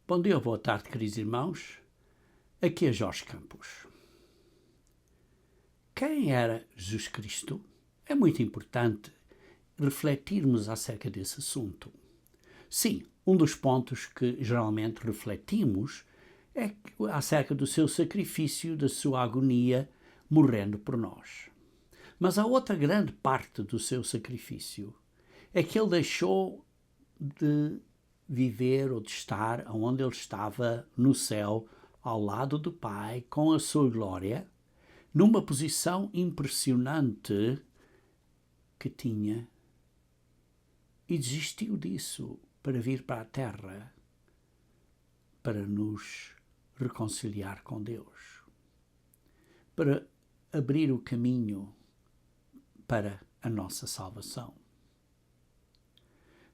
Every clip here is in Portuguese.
Bom dia, boa tarde, queridos irmãos. Aqui é Jorge Campos. Quem era Jesus Cristo? É muito importante refletirmos acerca desse assunto. Sim, um dos pontos que geralmente refletimos é acerca do seu sacrifício, da sua agonia, morrendo por nós. Mas a outra grande parte do seu sacrifício é que ele deixou de viver ou de estar onde ele estava no céu, ao lado do Pai, com a sua glória, numa posição impressionante que tinha, e desistiu disso para vir para a terra, para nos reconciliar com Deus, para abrir o caminho para a nossa salvação.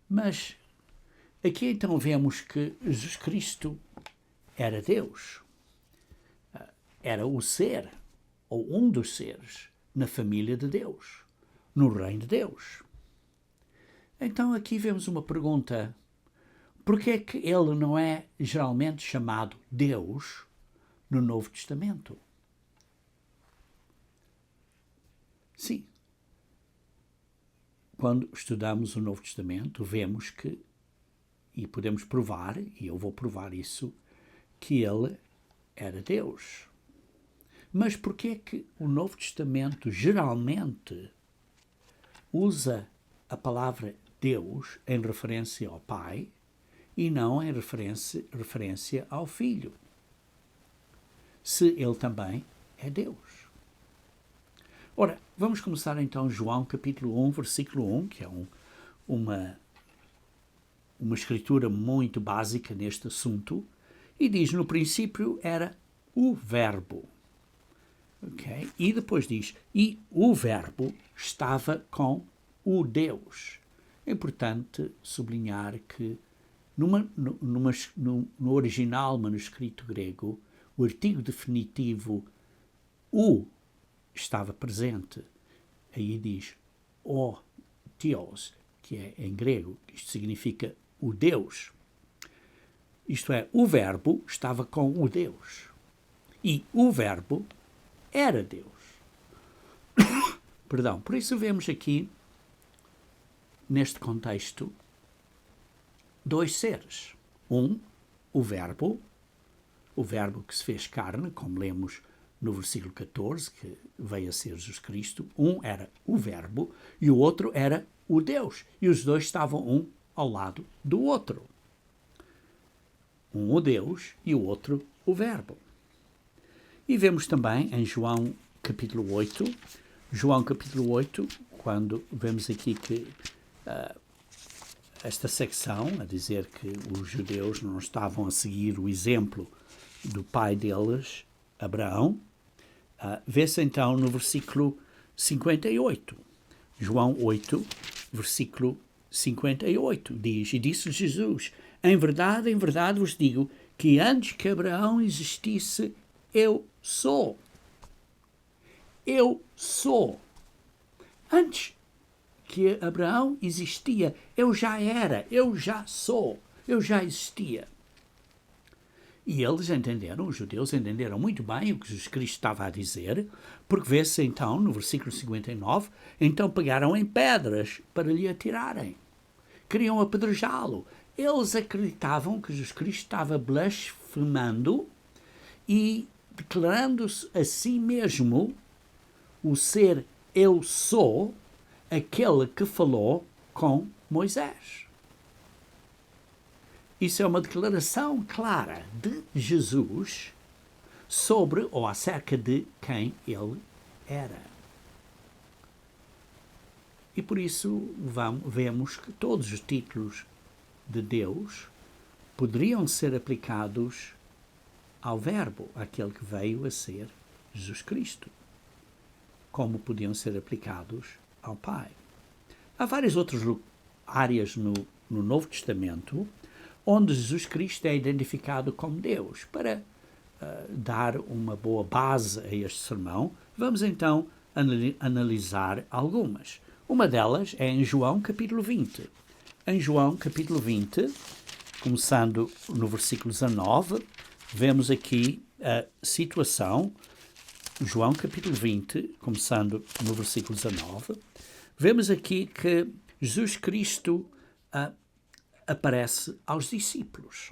Mas aqui então vemos que Jesus Cristo era Deus, era o ser, ou um dos seres, na família de Deus, no reino de Deus. Então aqui vemos uma pergunta: por que é que ele não é geralmente chamado Deus no Novo Testamento? Sim, quando estudamos o Novo Testamento, vemos que, e podemos provar, e eu vou provar isso, que ele era Deus. Mas por que é que o Novo Testamento geralmente usa a palavra Deus em referência ao Pai e não em referência ao Filho, se ele também é Deus? Ora, vamos começar então João capítulo 1, versículo 1, que é uma escritura muito básica neste assunto, e diz: no princípio era o Verbo. Okay? E depois diz: e o Verbo estava com o Deus. É importante sublinhar que no original manuscrito grego, o artigo definitivo o estava presente. Aí diz o Theos, que é em grego. Isto significa o Deus. Isto é, o Verbo estava com o Deus. E o Verbo era Deus. Perdão. Por isso vemos aqui, neste contexto, dois seres. O Verbo que se fez carne, como lemos no versículo 14, que veio a ser Jesus Cristo. Um era o Verbo e o outro era o Deus. E os dois estavam um ao lado do outro. Um o Deus e o outro o Verbo. E vemos também em João capítulo 8, quando vemos aqui que esta secção, a dizer que os judeus não estavam a seguir o exemplo do pai deles, Abraão, vê-se então no versículo 58. João 8, versículo 58, diz: e disse Jesus: em verdade vos digo que antes que Abraão existisse, eu sou. Eu sou. Antes que Abraão existia, eu já era, eu já sou, eu já existia. E eles entenderam, os judeus entenderam muito bem o que Jesus Cristo estava a dizer, porque vê-se então, no versículo 59, então pegaram em pedras para lhe atirarem. Queriam apedrejá-lo. Eles acreditavam que Jesus Cristo estava blasfemando e declarando-se a si mesmo o ser eu sou, aquele que falou com Moisés. Isso é uma declaração clara de Jesus sobre ou acerca de quem ele era. E por isso vemos que todos os títulos de Deus poderiam ser aplicados ao Verbo, aquele que veio a ser Jesus Cristo, como podiam ser aplicados ao Pai. Há várias outras áreas no Novo Testamento onde Jesus Cristo é identificado como Deus. Para dar uma boa base a este sermão, vamos então analisar algumas. Uma delas é em João capítulo 20. Em João capítulo 20, começando no versículo 19, vemos aqui a situação, João capítulo 20, começando no versículo 19, vemos aqui que Jesus Cristo aparece aos discípulos.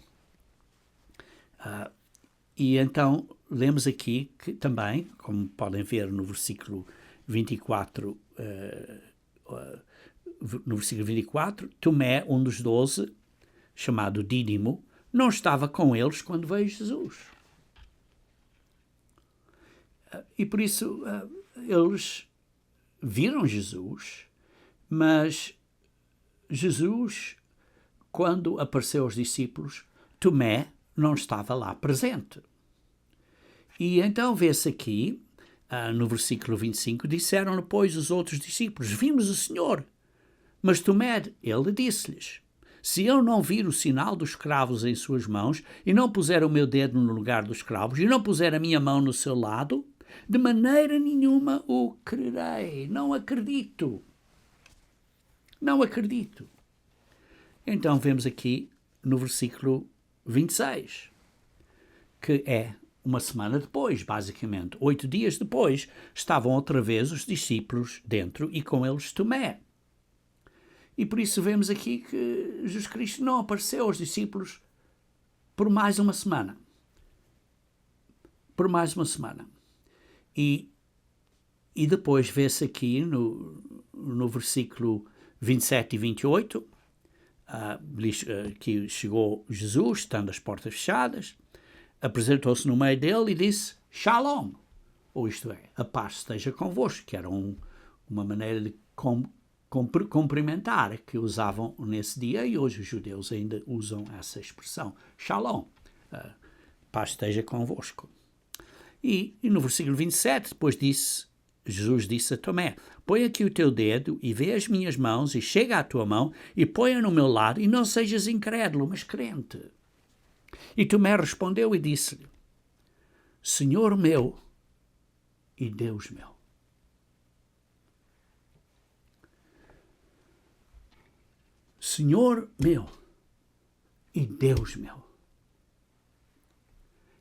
E então lemos aqui que também, como podem ver no versículo 24, Tomé, um dos 12, chamado Dídimo, não estava com eles quando veio Jesus. E por isso eles viram Jesus, mas Jesus, quando apareceu aos discípulos, Tomé não estava lá presente. E então vê-se aqui, no versículo 25, disseram-lhe, pois, os outros discípulos, vimos o Senhor. Mas Tomé, ele disse-lhes, se eu não vir o sinal dos cravos em suas mãos, e não puser o meu dedo no lugar dos cravos, e não puser a minha mão no seu lado, de maneira nenhuma o crerei. Não acredito. Não acredito. Então vemos aqui no versículo 26, que é uma semana depois, basicamente, 8 dias depois, estavam outra vez os discípulos dentro e com eles Tomé. E por isso vemos aqui que Jesus Cristo não apareceu aos discípulos por mais uma semana. Por mais uma semana. E depois vê-se aqui no versículo 27 e 28, que chegou Jesus, estando as portas fechadas, apresentou-se no meio dele e disse, Shalom, ou isto é, a paz esteja convosco, que era uma maneira de cumprimentar que usavam nesse dia, e hoje os judeus ainda usam essa expressão, Shalom, paz esteja convosco. E no versículo 27, depois Jesus disse a Tomé, põe aqui o teu dedo e vê as minhas mãos e chega à tua mão e põe-a no meu lado e não sejas incrédulo, mas crente. E Tomé respondeu e disse-lhe, Senhor meu e Deus meu. Senhor meu e Deus meu.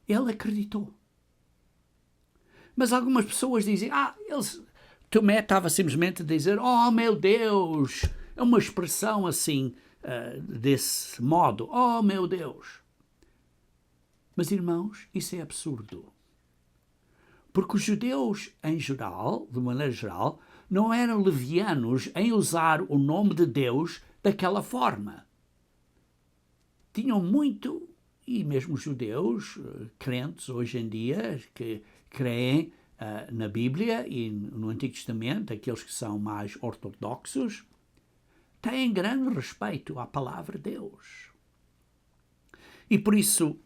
Ele acreditou. Mas algumas pessoas dizem, Tomé estava simplesmente a dizer, oh meu Deus, é uma expressão assim, desse modo, oh meu Deus. Mas irmãos, isso é absurdo. Porque os judeus em geral, de maneira geral, não eram levianos em usar o nome de Deus daquela forma. Tinham muito, e mesmo os judeus, crentes hoje em dia, que creem na Bíblia e no Antigo Testamento, aqueles que são mais ortodoxos, têm grande respeito à palavra de Deus. E por isso,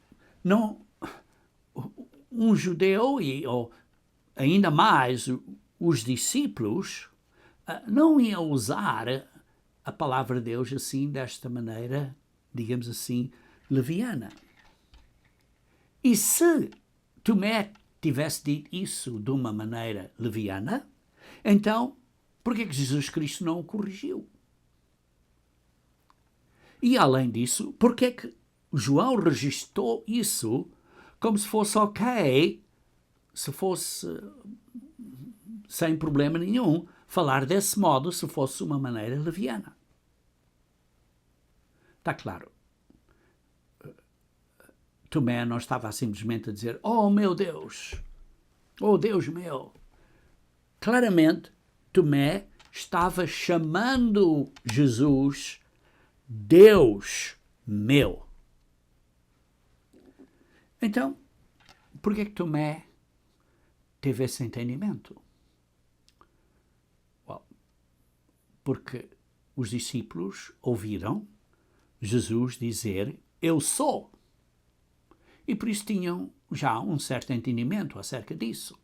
um judeu, ou ainda mais os discípulos, não iam usar a palavra de Deus assim, desta maneira, digamos assim, leviana. E se Tomé tivesse dito isso de uma maneira leviana, então, por que Jesus Cristo não o corrigiu? E, além disso, por que João registrou isso como se fosse ok, se fosse sem problema nenhum, falar desse modo se fosse uma maneira leviana? Está claro. Tomé não estava simplesmente a dizer, oh meu Deus, oh Deus meu. Claramente, Tomé estava chamando Jesus Deus meu. Então, por que Tomé teve esse entendimento? Porque os discípulos ouviram Jesus dizer, eu sou. E por isso tinham já um certo entendimento acerca disso.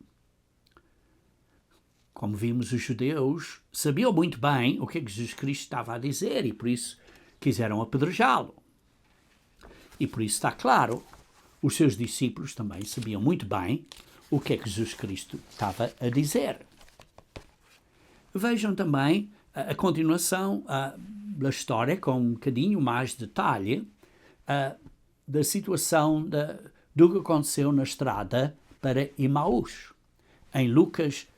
Como vimos, os judeus sabiam muito bem o que é que Jesus Cristo estava a dizer e por isso quiseram apedrejá-lo. E por isso está claro, os seus discípulos também sabiam muito bem o que é que Jesus Cristo estava a dizer. Vejam também a continuação da história com um bocadinho mais detalhe da situação do que aconteceu na estrada para Emaús, em Lucas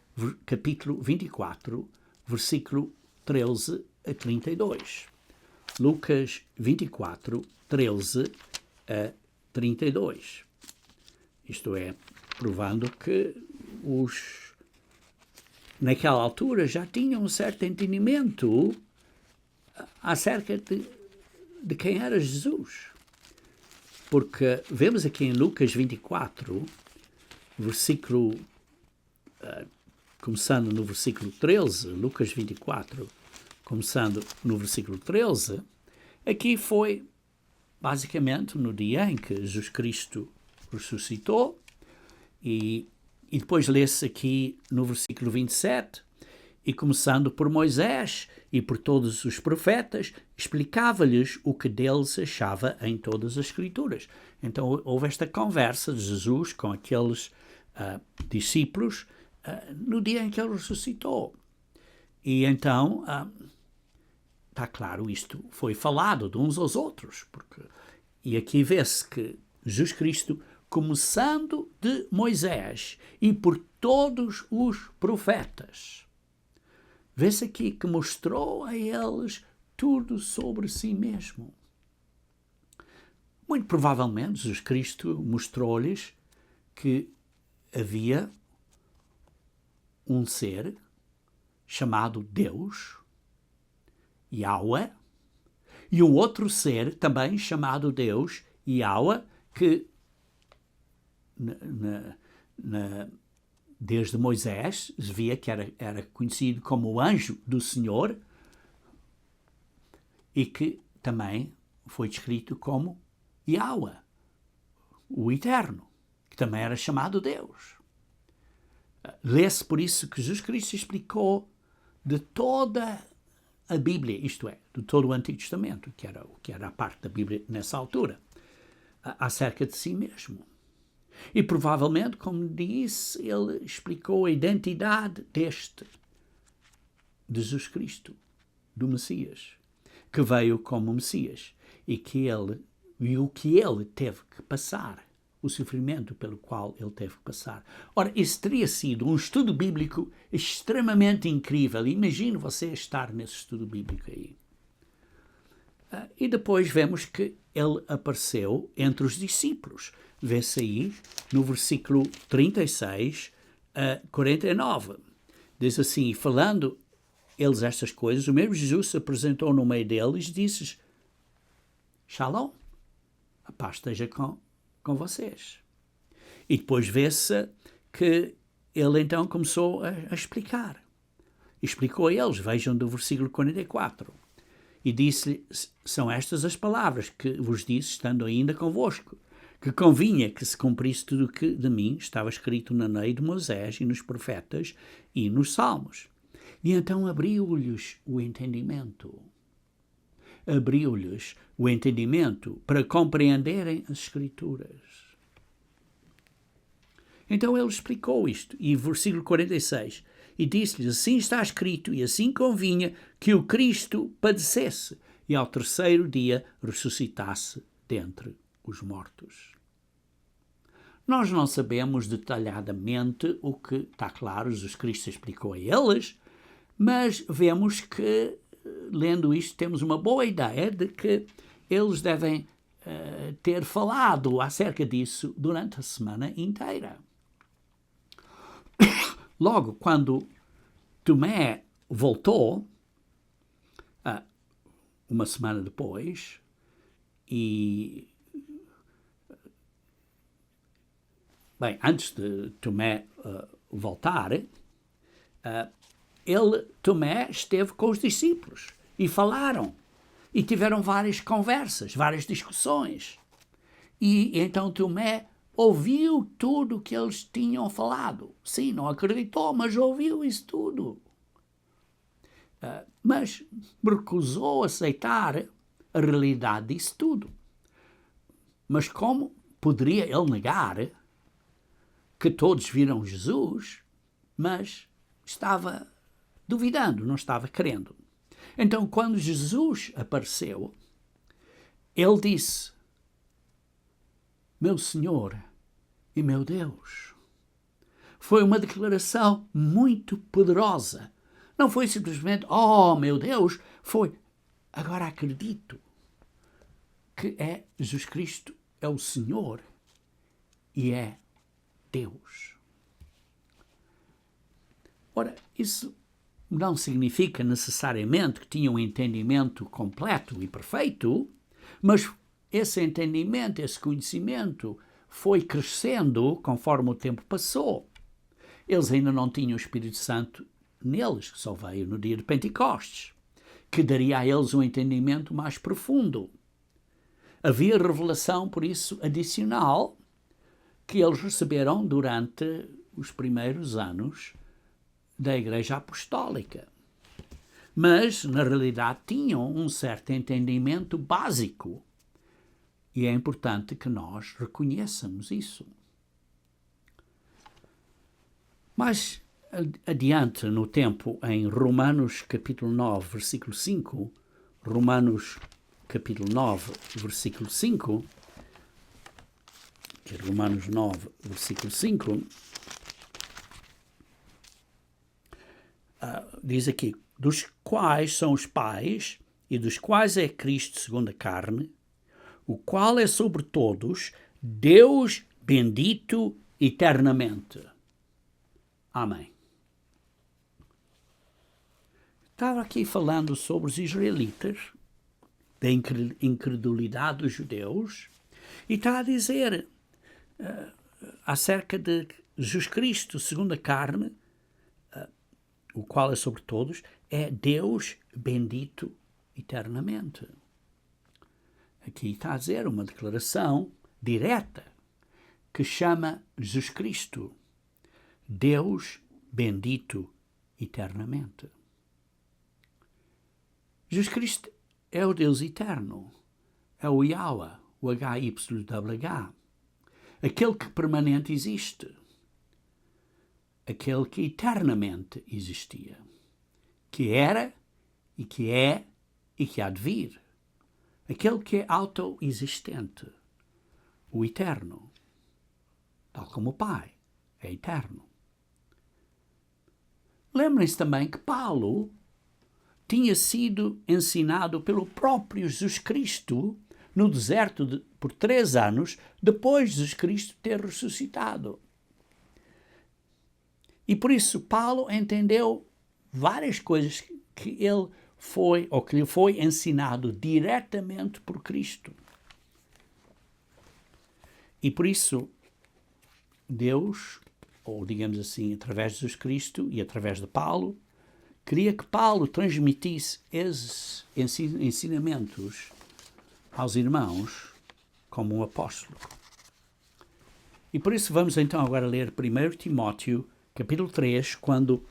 capítulo 24, versículo 13 a 32. Lucas 24, 13 a 32. Isto é, provando que naquela altura já tinham um certo entendimento acerca de quem era Jesus. Porque vemos aqui em Lucas 24, versículo, começando no versículo 13, Lucas 24, começando no versículo 13, aqui foi basicamente no dia em que Jesus Cristo ressuscitou, e depois lê-se aqui no versículo 27, e começando por Moisés e por todos os profetas, explicava-lhes o que deles achava em todas as Escrituras. Então houve esta conversa de Jesus com aqueles discípulos no dia em que ele ressuscitou. E então, está claro, isto foi falado de uns aos outros. E aqui vê-se que Jesus Cristo, começando de Moisés e por todos os profetas, vê-se aqui que mostrou a eles tudo sobre si mesmo. Muito provavelmente, Jesus Cristo mostrou-lhes que havia um ser chamado Deus, Yahweh, e um outro ser também chamado Deus, Yahweh, que desde Moisés se via que era conhecido como o anjo do Senhor, e que também foi descrito como Yahweh, o Eterno, que também era chamado Deus. Lê-se por isso que Jesus Cristo explicou de toda a Bíblia, isto é, de todo o Antigo Testamento, que era a parte da Bíblia nessa altura, acerca de si mesmo. E provavelmente, como disse, ele explicou a identidade de Jesus Cristo, do Messias, que veio como Messias, e o que ele teve que passar, o sofrimento pelo qual ele teve que passar. Ora, esse teria sido um estudo bíblico extremamente incrível. Imagine você estar nesse estudo bíblico aí. E depois vemos que ele apareceu entre os discípulos. Vê-se aí no versículo 36 a 49. Diz assim: falando eles estas coisas, o mesmo Jesus se apresentou no meio deles e disse: Shalom, a paz esteja com vocês. E depois vê-se que ele então começou a explicar. Explicou a eles, vejam do versículo 44. E disse-lhe: são estas as palavras que vos disse, estando ainda convosco, que convinha que se cumprisse tudo o que de mim estava escrito na lei de Moisés e nos profetas e nos salmos. E então abriu-lhes o entendimento. Abriu-lhes o entendimento para compreenderem as Escrituras. Então ele explicou isto, e versículo 46, e disse-lhes: assim está escrito, e assim convinha que o Cristo padecesse, e ao terceiro dia ressuscitasse dentre os mortos. Nós não sabemos detalhadamente o que, está claro, Jesus Cristo explicou a eles, mas vemos que, lendo isto, temos uma boa ideia de que eles devem ter falado acerca disso durante a semana inteira. Logo, quando Tomé voltou, uma semana depois, e bem, antes de Tomé voltar, Tomé esteve com os discípulos e falaram, e tiveram várias conversas, várias discussões. E então Tomé ouviu tudo o que eles tinham falado. Sim, não acreditou, mas ouviu isso tudo. Mas recusou aceitar a realidade disso tudo. Mas como poderia ele negar que todos viram Jesus, mas estava duvidando, não estava crendo. Então, quando Jesus apareceu, ele disse: meu Senhor e meu Deus. Foi uma declaração muito poderosa. Não foi simplesmente, oh meu Deus, foi, agora acredito que Jesus Cristo é o Senhor e é Deus. Ora, isso não significa necessariamente que tinha um entendimento completo e perfeito, mas esse entendimento, esse conhecimento foi crescendo conforme o tempo passou. Eles ainda não tinham o Espírito Santo neles, que só veio no dia de Pentecostes, que daria a eles um entendimento mais profundo. Havia revelação, por isso, adicional que eles receberam durante os primeiros anos da Igreja Apostólica. Mas, na realidade, tinham um certo entendimento básico. E é importante que nós reconheçamos isso. Mais adiante no tempo, em Romanos capítulo 9, versículo 5, Romanos capítulo 9, versículo 5, que é Romanos 9, versículo 5, diz aqui, dos quais são os pais e dos quais é Cristo segundo a carne, o qual é sobre todos, Deus bendito eternamente. Amém. Estava aqui falando sobre os israelitas, da incredulidade dos judeus, e está a dizer acerca de Jesus Cristo segundo a carne, o qual é sobre todos, é Deus bendito eternamente. Aqui está a dizer uma declaração direta que chama Jesus Cristo Deus bendito eternamente. Jesus Cristo é o Deus eterno, é o Yahweh, o HYWH, aquele que permanente existe, aquele que eternamente existia, que era e que é e que há de vir, aquele que é autoexistente, o eterno, tal como o Pai é eterno. Lembrem-se também que Paulo tinha sido ensinado pelo próprio Jesus Cristo no deserto por 3 anos, depois de Jesus Cristo ter ressuscitado. E por isso Paulo entendeu várias coisas que ele foi, ou que lhe foi ensinado diretamente por Cristo. E por isso Deus, ou digamos assim, através de Jesus Cristo e através de Paulo, queria que Paulo transmitisse esses ensinamentos aos irmãos como um apóstolo. E por isso vamos então agora ler 1 Timóteo, capítulo 3, quando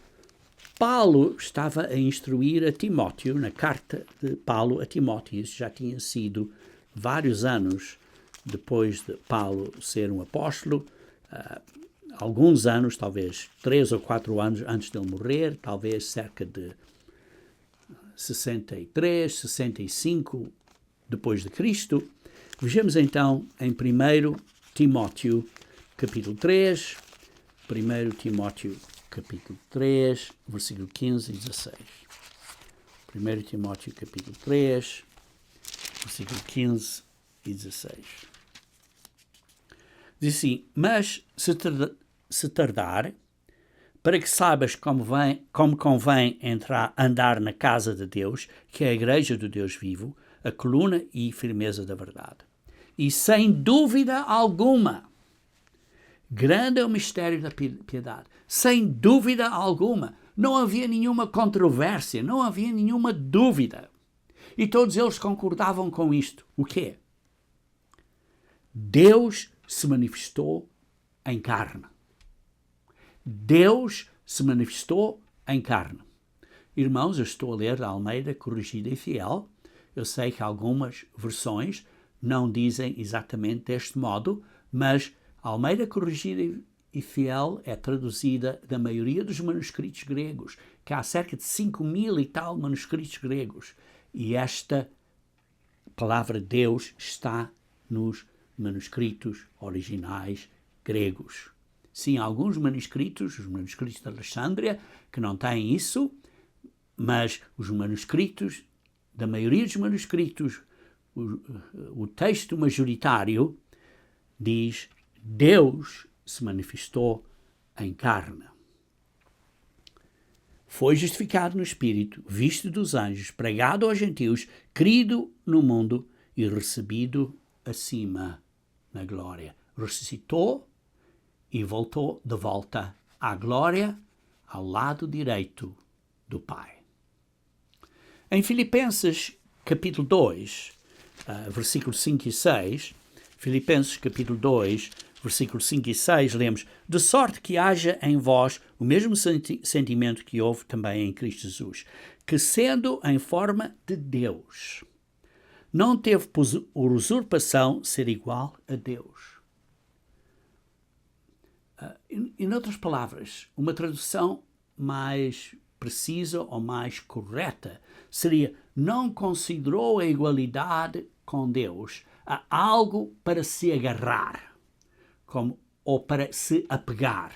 Paulo estava a instruir a Timóteo, na carta de Paulo a Timóteo. Isso já tinha sido vários anos depois de Paulo ser um apóstolo, alguns anos, talvez 3 ou 4 anos antes de ele morrer, talvez cerca de 63, 65 depois de Cristo. Vejamos então em 1 Timóteo, capítulo 3, 1 Timóteo, capítulo 3, versículo 15 e 16. 1 Timóteo, capítulo 3, versículo 15 e 16. Diz assim, mas se tardar, para que saibas como convém andar na casa de Deus, que é a igreja do Deus vivo, a coluna e firmeza da verdade. E sem dúvida alguma, grande é o mistério da piedade. Sem dúvida alguma, não havia nenhuma controvérsia, não havia nenhuma dúvida. E todos eles concordavam com isto. O quê? Deus se manifestou em carne. Deus se manifestou em carne. Irmãos, eu estou a ler a Almeida Corrigida e Fiel. Eu sei que algumas versões não dizem exatamente deste modo, mas a Almeida Corrigida e Fiel é traduzida da maioria dos manuscritos gregos, que há cerca de 5.000 e tal manuscritos gregos. E esta palavra Deus está nos manuscritos originais gregos. Sim, alguns manuscritos, os manuscritos de Alexandria, que não têm isso, mas os manuscritos, da maioria dos manuscritos, o texto majoritário diz: Deus se manifestou em carne. Foi justificado no Espírito, visto dos anjos, pregado aos gentios, querido no mundo e recebido acima na glória. Ressuscitou e voltou de volta à glória, ao lado direito do Pai. Em Filipenses capítulo 2, versículos 5 e 6, Filipenses capítulo 2, versículos 5 e 6, lemos: de sorte que haja em vós o mesmo sentimento que houve também em Cristo Jesus, que sendo em forma de Deus, não teve por usurpação ser igual a Deus. Em outras palavras, uma tradução mais precisa ou mais correta seria: não considerou a igualdade com Deus a algo para se agarrar, ou para se apegar,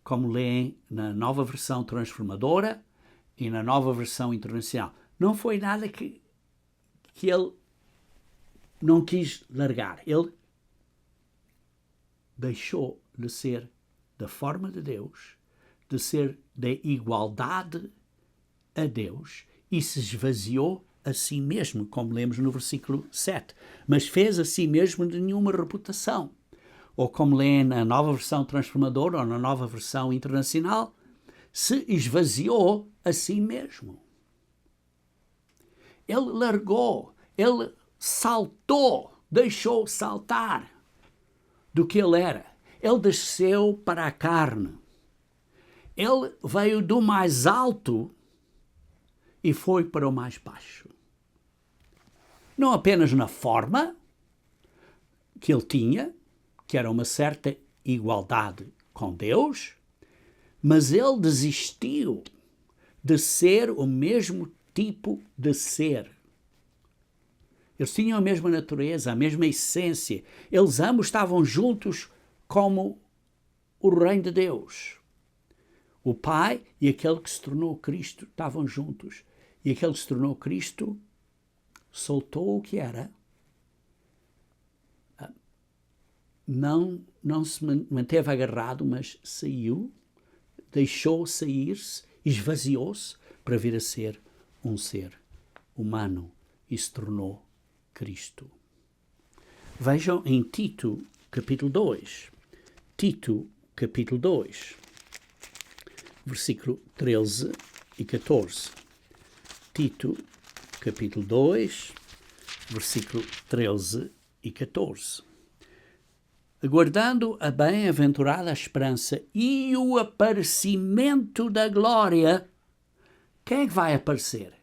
como leem na nova versão transformadora e na nova versão internacional. Não foi nada que ele não quis largar. Ele deixou de ser da forma de Deus, de ser da igualdade a Deus, e se esvaziou a si mesmo, como lemos no versículo 7. Mas fez a si mesmo de nenhuma reputação. Ou como lê na nova versão transformadora ou na nova versão internacional, se esvaziou a si mesmo. Ele largou, ele saltou, deixou saltar do que ele era. Ele desceu para a carne. Ele veio do mais alto e foi para o mais baixo. Não apenas na forma que ele tinha, que era uma certa igualdade com Deus, mas ele desistiu de ser o mesmo tipo de ser. Eles tinham a mesma natureza, a mesma essência. Eles ambos estavam juntos como o reino de Deus. O Pai e aquele que se tornou Cristo estavam juntos. E aquele que se tornou Cristo soltou o que era. Não se manteve agarrado, mas saiu, deixou sair-se, esvaziou-se para vir a ser um ser humano e se tornou Cristo. Vejam em Tito, capítulo 2. Tito, capítulo 2, versículo 13 e 14. Tito, capítulo 2, versículo 13 e 14. Aguardando a bem-aventurada esperança e o aparecimento da glória. Quem é que vai aparecer?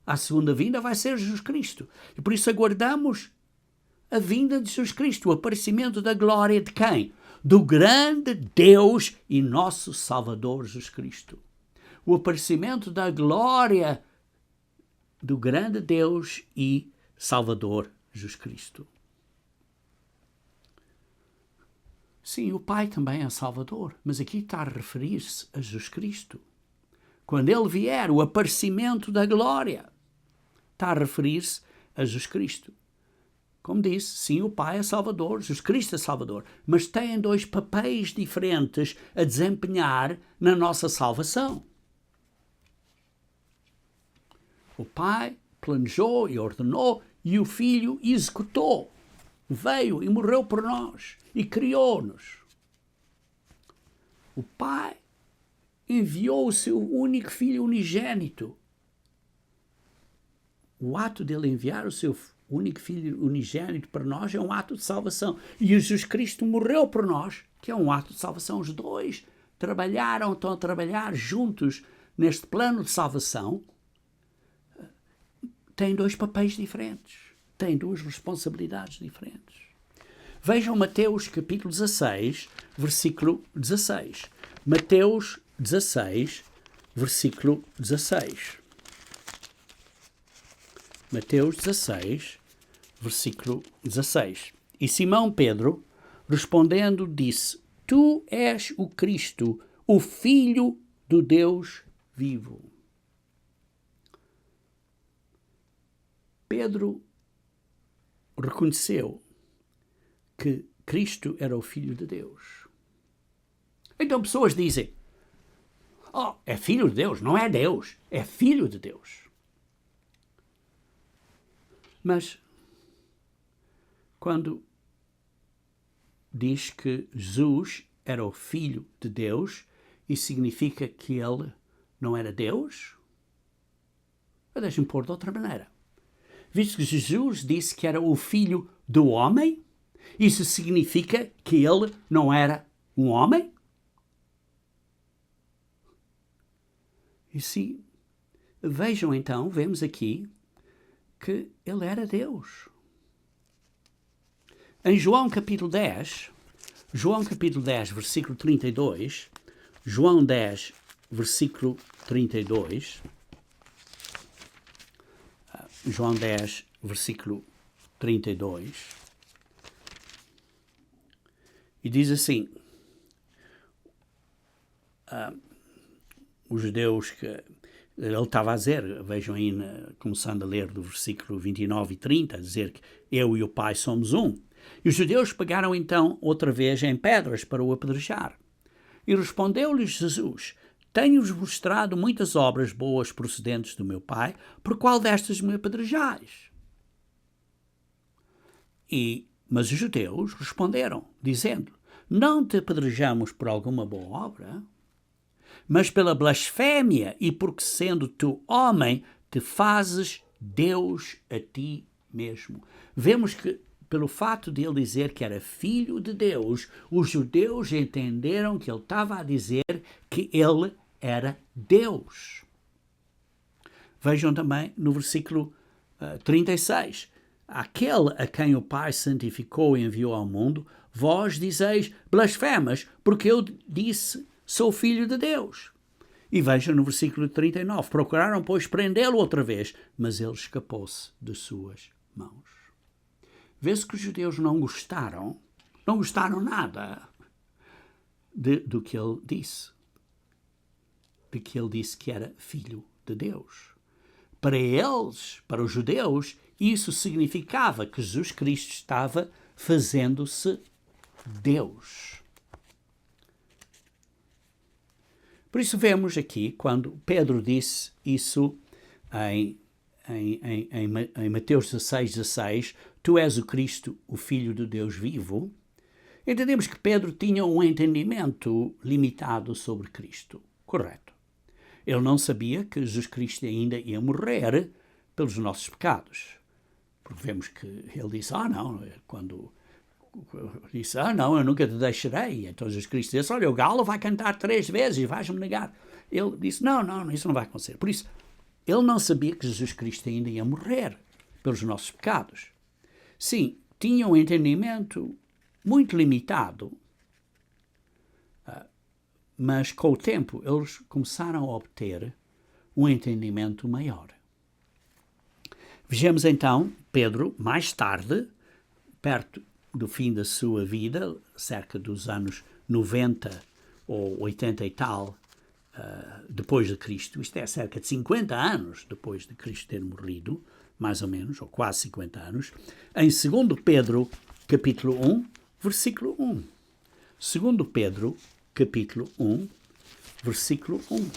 A segunda vinda vai ser Jesus Cristo. E por isso aguardamos a vinda de Jesus Cristo, o aparecimento da glória de quem? Do grande Deus e nosso Salvador Jesus Cristo. O aparecimento da glória do grande Deus e Salvador Jesus Cristo. Sim, o Pai também é Salvador, mas aqui está a referir-se a Jesus Cristo. Quando Ele vier, o aparecimento da glória, está a referir-se a Jesus Cristo. Como disse, sim, o Pai é Salvador, Jesus Cristo é Salvador, mas têm dois papéis diferentes a desempenhar na nossa salvação. O Pai planejou e ordenou e o Filho executou. Veio e morreu por nós e criou-nos. O Pai enviou o seu único Filho unigênito. O ato dele enviar o seu único Filho unigênito para nós é um ato de salvação. E Jesus Cristo morreu por nós, que é um ato de salvação. Os dois estão a trabalhar juntos neste plano de salvação. Têm dois papéis diferentes. Têm duas responsabilidades diferentes. Vejam Mateus capítulo 16, versículo 16. Mateus 16, versículo 16. Mateus 16, versículo 16. E Simão Pedro, respondendo, disse: Tu és o Cristo, o Filho do Deus vivo. Pedro reconheceu que Cristo era o Filho de Deus. Então pessoas dizem: oh, é Filho de Deus, não é Deus, é Filho de Deus. Mas quando diz que Jesus era o Filho de Deus, isso significa que ele não era Deus? Deixa-me pôr de outra maneira. Visto que Jesus disse que era o Filho do homem, isso significa que ele não era um homem? E sim, vejam então, vemos aqui que ele era Deus. Em João capítulo 10, versículo 32, João 10, versículo 32, João 10, versículo 32, e diz assim, os judeus que ele estava a dizer, vejam aí, começando a ler do versículo 29 e 30, a dizer que eu e o Pai somos um. E os judeus pegaram então outra vez em pedras para o apedrejar. E respondeu-lhes Jesus: Tenho-vos mostrado muitas obras boas procedentes do meu Pai, por qual destas me apedrejais? Mas os judeus responderam, dizendo: Não te apedrejamos por alguma boa obra, mas pela blasfémia e porque, sendo tu homem, te fazes Deus a ti mesmo. Vemos que, pelo fato de ele dizer que era filho de Deus, os judeus entenderam que ele estava a dizer que ele era Deus. Vejam também no versículo 36. Aquele a quem o Pai santificou e enviou ao mundo, vós dizeis blasfemas, porque eu disse, sou filho de Deus. E vejam no versículo 39. Procuraram, pois, prendê-lo outra vez, mas ele escapou-se de suas mãos. Vê-se que os judeus não gostaram nada do que ele disse. De que ele disse que era filho de Deus. Para eles, para os judeus, isso significava que Jesus Cristo estava fazendo-se Deus. Por isso vemos aqui, quando Pedro disse isso em Mateus 16, tu és o Cristo, o Filho do Deus vivo, entendemos que Pedro tinha um entendimento limitado sobre Cristo. Correto. Ele não sabia que Jesus Cristo ainda ia morrer pelos nossos pecados. Porque vemos que ele disse, não, eu nunca te deixarei. Então Jesus Cristo disse, olha, o galo vai cantar 3 vezes e vais-me negar. Ele disse, não, isso não vai acontecer. Por isso, ele não sabia que Jesus Cristo ainda ia morrer pelos nossos pecados. Sim, tinha um entendimento muito limitado, mas com o tempo eles começaram a obter um entendimento maior. Vejamos então Pedro, mais tarde, perto do fim da sua vida, cerca dos anos 90 ou 80 e tal, depois de Cristo, isto é, cerca de 50 anos depois de Cristo ter morrido, mais ou menos, ou quase 50 anos, em 2 Pedro, capítulo 1, versículo 1. 2 Pedro, capítulo 1, versículo 1.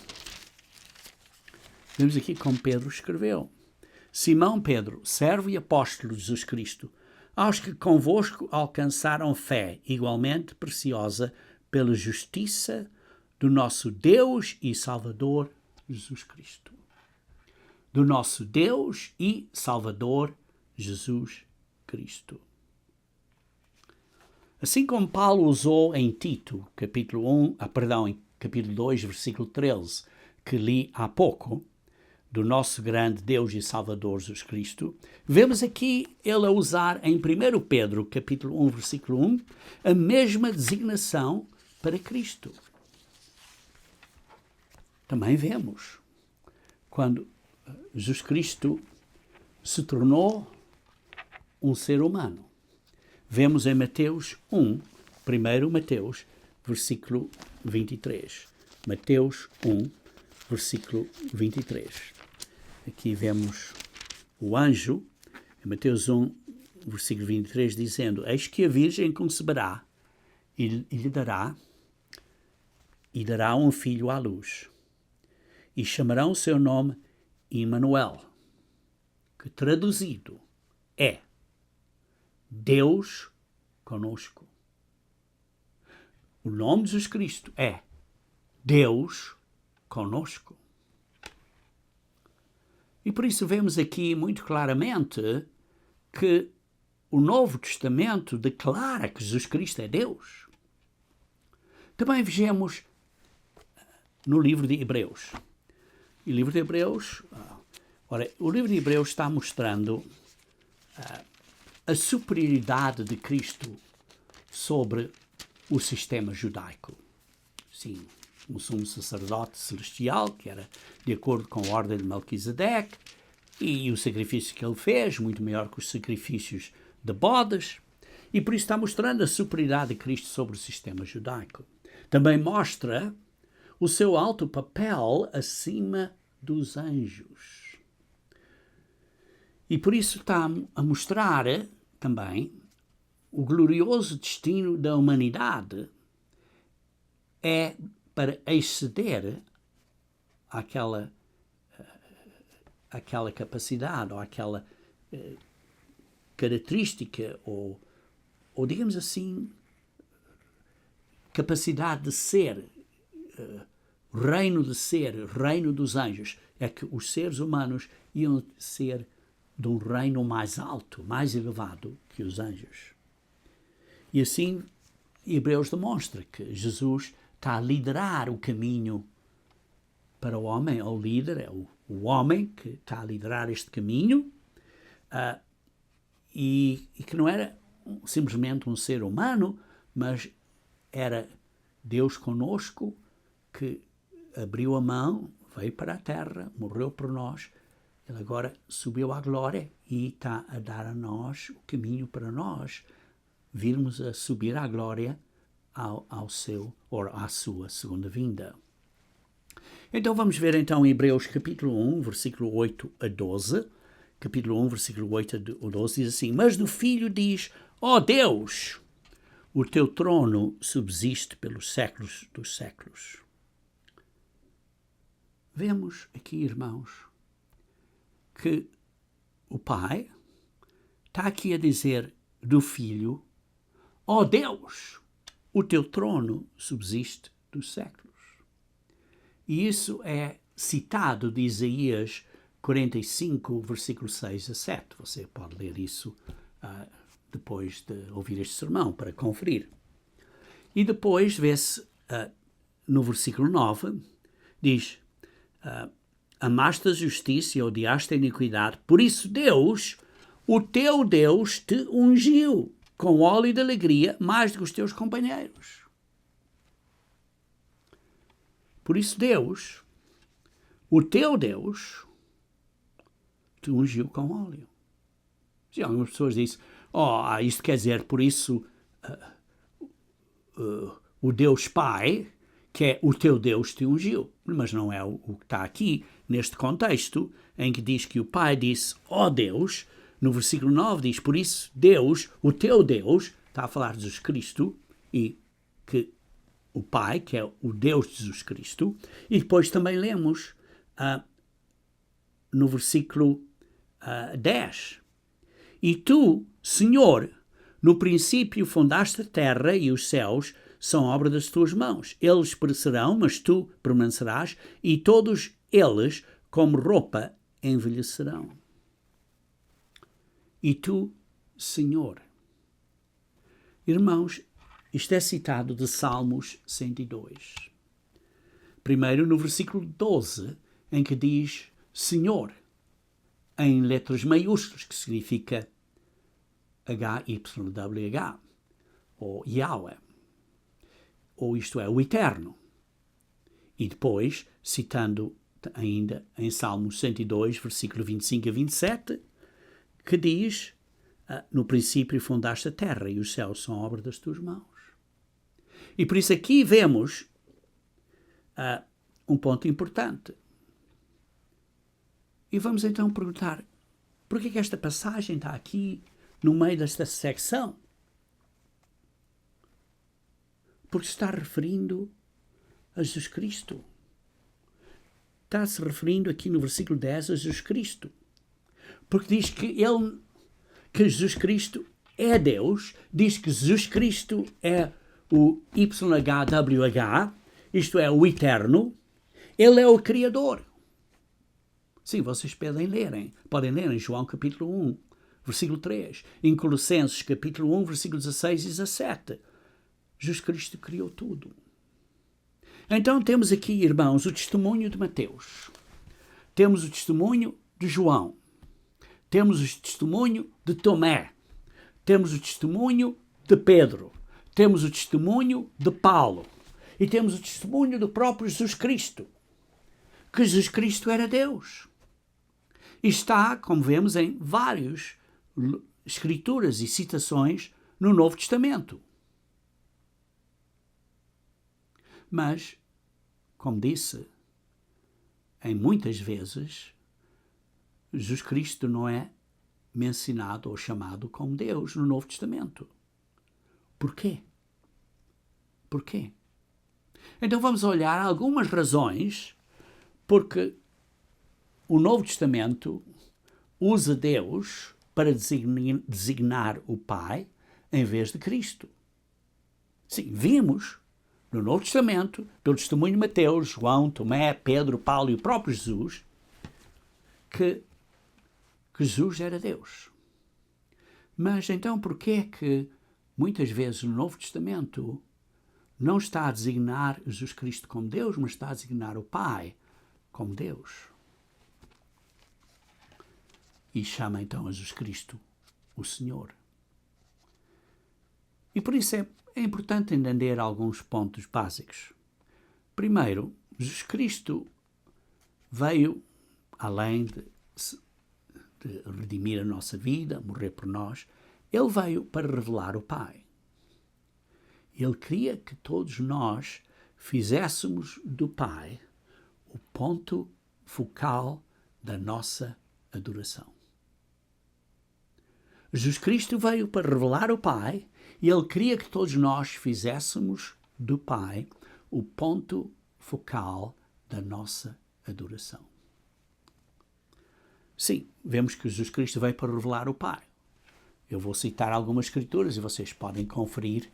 Vemos aqui como Pedro escreveu. Simão Pedro, servo e apóstolo de Jesus Cristo, aos que convosco alcançaram fé igualmente preciosa pela justiça do nosso Deus e Salvador Jesus Cristo. Do nosso Deus e Salvador Jesus Cristo. Assim como Paulo usou em Tito, capítulo 2, versículo 13, que li há pouco, do nosso grande Deus e Salvador Jesus Cristo, vemos aqui ele a usar em 1 Pedro, capítulo 1, versículo 1, a mesma designação para Cristo. Também vemos, quando Jesus Cristo se tornou um ser humano, vemos em Mateus 1, primeiro Mateus, versículo 23. Mateus 1, versículo 23. Aqui vemos o anjo, em Mateus 1, versículo 23, dizendo: Eis que a Virgem conceberá e dará um filho à luz, e chamarão o seu nome Emanuel, que traduzido é Deus conosco. O nome de Jesus Cristo é Deus conosco. E por isso vemos aqui muito claramente que o Novo Testamento declara que Jesus Cristo é Deus. Também vejamos no livro de Hebreus. O livro de Hebreus, o livro de Hebreus está mostrando a superioridade de Cristo sobre o sistema judaico. Sim, um sumo sacerdote celestial, que era de acordo com a ordem de Melquisedeque, e o sacrifício que ele fez, muito maior que os sacrifícios de bodes, e por isso está mostrando a superioridade de Cristo sobre o sistema judaico. Também mostra o seu alto papel acima dos anjos. E por isso está a mostrar também o glorioso destino da humanidade é para exceder aquela capacidade ou aquela característica ou digamos assim, capacidade de ser, reino de ser, reino dos anjos. É que os seres humanos iam ser de um reino mais alto, mais elevado que os anjos. E assim, Hebreus demonstra que Jesus está a liderar o caminho para o homem. O líder é o homem que está a liderar este caminho, e que não era simplesmente um ser humano, mas era Deus conosco, que abriu a mão, veio para a terra, morreu por nós. Ele agora subiu à glória e está a dar a nós o caminho para nós virmos a subir à glória à sua segunda vinda. Então vamos ver então Hebreus capítulo 1, versículo 8 a 12. Capítulo 1, versículo 8 a 12 diz assim: Mas do Filho diz: Ó Deus, o teu trono subsiste pelos séculos dos séculos. Vemos aqui, irmãos, que o Pai está aqui a dizer do Filho: Ó Deus, o teu trono subsiste dos séculos. E isso é citado de Isaías 45, versículo 6 a 7. Você pode ler isso depois de ouvir este sermão, para conferir. E depois vê-se no versículo 9, diz: Amaste a justiça e odiaste a iniquidade, por isso Deus, o teu Deus, te ungiu com óleo de alegria mais do que os teus companheiros. Por isso Deus, o teu Deus, te ungiu com óleo. Se algumas pessoas dizem: isto quer dizer, por isso o Deus Pai, que é o teu Deus, te ungiu. Mas não é o que está aqui, neste contexto, em que diz que o Pai disse: ó Deus. No versículo 9 diz: por isso Deus, o teu Deus, está a falar de Jesus Cristo, e que o Pai, que é o Deus de Jesus Cristo. E depois também lemos no versículo 10: E tu, Senhor, no princípio fundaste a terra, e os céus são obra das tuas mãos. Eles perecerão, mas tu permanecerás, e todos eles, como roupa, envelhecerão. E tu, Senhor. Irmãos, isto é citado de Salmos 102. Primeiro no versículo 12, em que diz Senhor, em letras maiúsculas, que significa HYWH, ou Yahweh, ou isto é, o Eterno. E depois, citando ainda em Salmos 102, versículo 25 a 27, que diz no princípio fundaste a terra e os céus são obra das tuas mãos. E por isso aqui vemos um ponto importante. E vamos então perguntar, por que esta passagem está aqui no meio desta secção? Porque está referindo a Jesus Cristo. Está-se referindo aqui no versículo 10 a Jesus Cristo. Porque diz que Jesus Cristo é Deus, diz que Jesus Cristo é o YHWH, isto é, o Eterno, Ele é o Criador. Sim, vocês podem ler em João capítulo 1, versículo 3, em Colossenses capítulo 1, versículos 16 e 17. Jesus Cristo criou tudo. Então temos aqui, irmãos, o testemunho de Mateus. Temos o testemunho de João. Temos o testemunho de Tomé. Temos o testemunho de Pedro. Temos o testemunho de Paulo. E temos o testemunho do próprio Jesus Cristo. Que Jesus Cristo era Deus. E está, como vemos, em várias escrituras e citações no Novo Testamento. Mas, como disse, em muitas vezes, Jesus Cristo não é mencionado ou chamado como Deus no Novo Testamento. Porquê? Porquê? Então vamos olhar algumas razões porque o Novo Testamento usa Deus para designar o Pai em vez de Cristo. Sim, vimos no Novo Testamento, pelo testemunho de Mateus, João, Tomé, Pedro, Paulo e o próprio Jesus, que Jesus era Deus. Mas então porquê é que muitas vezes no Novo Testamento não está a designar Jesus Cristo como Deus, mas está a designar o Pai como Deus? E chama então a Jesus Cristo o Senhor. E por isso é importante entender alguns pontos básicos. Primeiro, Jesus Cristo veio, além de redimir a nossa vida, morrer por nós, Ele veio para revelar o Pai. Ele queria que todos nós fizéssemos do Pai o ponto focal da nossa adoração. Jesus Cristo veio para revelar o Pai e Ele queria que todos nós fizéssemos do Pai o ponto focal da nossa adoração. Sim, vemos que Jesus Cristo veio para revelar o Pai. Eu vou citar algumas escrituras e vocês podem conferir